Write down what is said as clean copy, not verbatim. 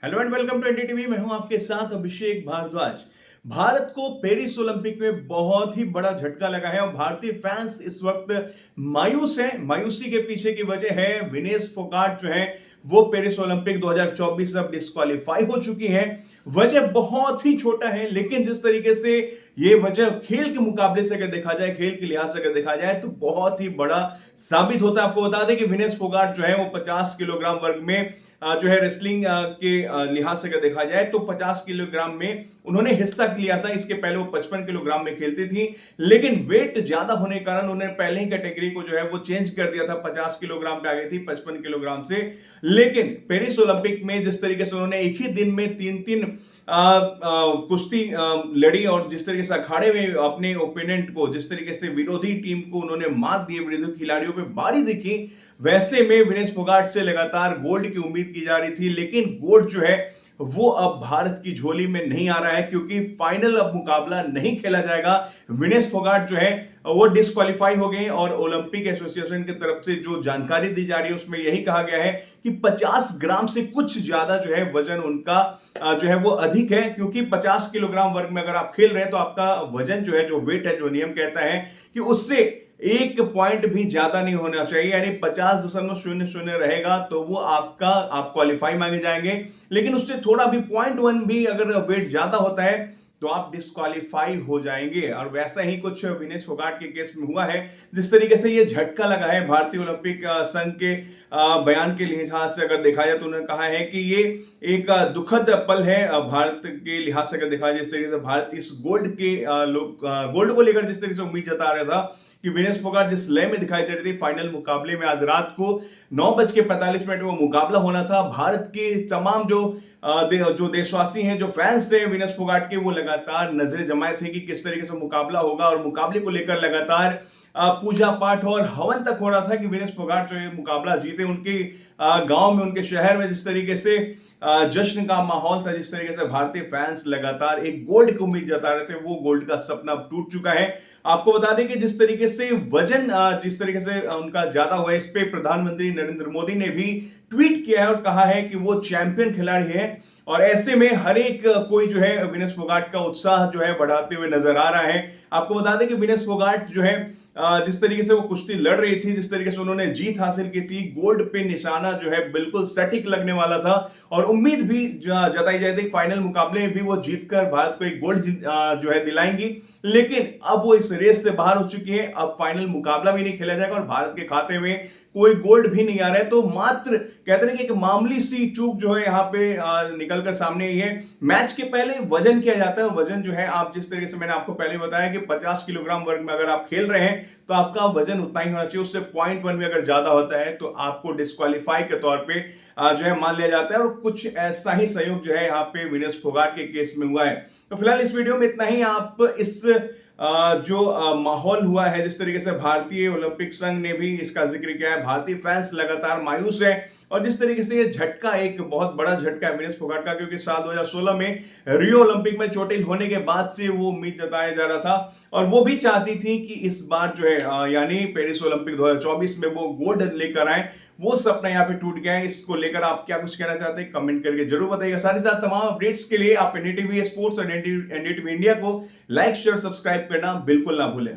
Hello and welcome to NDTV. मैं हूं आपके साथ अभिषेक भारद्वाज। भारत को पेरिस ओलंपिक में बहुत ही बड़ा झटका लगा है और भारतीय फैंस इस वक्त मायूस हैं। मायूसी के पीछे की वजह है विनेश फोगाट जो है वो पेरिस ओलंपिक 2024 अब डिस्क्वालीफाई हो चुकी है। वजह बहुत ही छोटा है, लेकिन जिस तरीके से ये वजह खेल के मुकाबले से अगर देखा जाए, खेल के लिहाज से अगर देखा जाए तो बहुत ही बड़ा साबित होता है। आपको बता दें कि विनेश फोगाट जो है वो 50 किलोग्राम वर्ग में जो है रेसलिंग के लिहाज से अगर देखा जाए तो 50 किलोग्राम में उन्होंने हिस्सा लिया था। इसके पहले वो 55 किलोग्राम में खेलती थी, लेकिन वेट ज्यादा होने के कारण उन्होंने पहले ही कैटेगरी को जो है वो चेंज कर दिया था। 50 किलोग्राम पे आ गई थी 55 किलोग्राम से। लेकिन पेरिस ओलंपिक में जिस तरीके से उन्होंने एक ही दिन में तीन तीन कुश्ती लड़ी और जिस तरीके से अखाड़े में अपने ओपोनेंट को, जिस तरीके से विरोधी टीम को उन्होंने मात दी, विरोधी खिलाड़ियों पे बारी दिखी, वैसे में विनेश फोगाट से लगातार गोल्ड की उम्मीद की जा रही थी। लेकिन गोल्ड जो है वो अब भारत की झोली में नहीं आ रहा है, क्योंकि फाइनल अब मुकाबला नहीं खेला जाएगा। विनेश फोगाट जो है वो डिस्क्वालीफाई हो गए और ओलंपिक एसोसिएशन की तरफ से जो जानकारी दी जा रही है उसमें यही कहा गया है कि 50 ग्राम से कुछ ज्यादा जो है वजन उनका जो है वो अधिक है, क्योंकि 50 किलोग्राम वर्ग में अगर आप खेल रहे हैं तो आपका वजन जो है, जो वेट है, जो नियम कहता है कि उससे एक पॉइंट भी ज्यादा नहीं होना चाहिए, यानी 50.00 रहेगा तो वो आप क्वालिफाई मांगे जाएंगे। लेकिन उससे थोड़ा भी 0.1 भी अगर वेट ज्यादा होता है तो आप डिस्क्वालीफाई हो जाएंगे। और वैसा ही कुछ विनेश फोगाट के केस में हुआ है। जिस तरीके से ये झटका लगा है भारतीय ओलंपिक संघ के बयान के लिहाज से अगर देखा जाए तो उन्होंने कहा है कि ये एक दुखद पल है भारत के लिहाज से अगर देखा जाए। जिस तरीके से भारत इस गोल्ड को लेकर जिस तरीके से उम्मीद जता रहा था कि विनेश फोगाट जिस लय में दिखाई दे रही थी फाइनल मुकाबले में, आज रात को 9:45 वो मुकाबला होना था। भारत के तमाम जो देशवासी हैं, जो फैंस थे विनेश फोगाट के, वो लगातार नजरें जमाए थे कि किस तरीके से मुकाबला होगा और मुकाबले को लेकर लगातार पूजा पाठ और हवन तक हो रहा था कि विनेश फोगाट जो है मुकाबला जीते। उनके गांव में, उनके शहर में जिस तरीके से जश्न का माहौल था, जिस तरीके से भारतीय फैंस लगातार एक गोल्ड की उम्मीद जता रहे थे, वो गोल्ड का सपना टूट चुका है। आपको बता दें कि जिस तरीके से वजन जिस तरीके से उनका ज्यादा हुआ है, इस पे प्रधानमंत्री नरेंद्र मोदी ने भी ट्वीट किया है और कहा है कि वो चैंपियन खिलाड़ी है। और ऐसे में हर एक कोई जो है विनेश फोगाट का उत्साह जो है बढ़ाते हुए नजर आ रहा है। आपको बता दें कि विनेश फोगाट जो है जिस तरीके से वो कुश्ती लड़ रही थी, जिस तरीके से उन्होंने जीत हासिल की थी, गोल्ड पे निशाना जो है बिल्कुल सटीक लगने वाला था और उम्मीद भी जताई जाती थी फाइनल मुकाबले में भी वो जीतकर भारत को एक गोल्ड जो है दिलाएंगी। लेकिन अब वो इस रेस से बाहर हो चुकी है। अब फाइनल मुकाबला भी नहीं खेला जाएगा और भारत के खाते में कोई गोल्ड भी नहीं आ रहा है। तो मात्र कहते हैं कि एक मामूली सी चूक जो है यहाँ पे निकलकर सामने आई है। मैच के पहले वजन किया जाता है और वजन जो है, आप जिस तरीके से मैंने आपको पहले बताया कि 50 किलोग्राम वर्ग में अगर आप खेल रहे हैं तो आपका वजन उतना ही होना चाहिए। उससे 0.1 भी अगर ज्यादा होता है तो आपको डिस्क्वालीफाई के तौर पे जो है मान लिया जाता है। और कुछ ऐसा ही सहयोग जो है यहाँ पे विनेश फोगाट के केस में हुआ है। तो फिलहाल इस वीडियो में इतना ही। आप इस जो माहौल हुआ है, जिस तरीके से भारतीय ओलंपिक संघ ने भी इसका जिक्र किया है, भारतीय फैंस लगातार मायूस है और जिस तरीके से ये झटका एक बहुत बड़ा झटका है विनेश फोगाट का, क्योंकि साल 2016 में रियो ओलंपिक में चोटिल होने के बाद से वो उम्मीद जताया जा रहा था और वो भी चाहती थी कि इस बार जो है यानी पेरिस ओलंपिक 2024 में वो गोल्ड लेकर आए। वो सपना यहाँ पे टूट गया है। इसको लेकर आप क्या कुछ कहना चाहते हैं कमेंट करके जरूर बताइएगा। साथ ही साथ तमाम अपडेट्स के लिए आप एनडीटीवी स्पोर्ट्स और एनडीटीवी इंडिया को लाइक, शेयर, सब्सक्राइब करना बिल्कुल ना भूलें।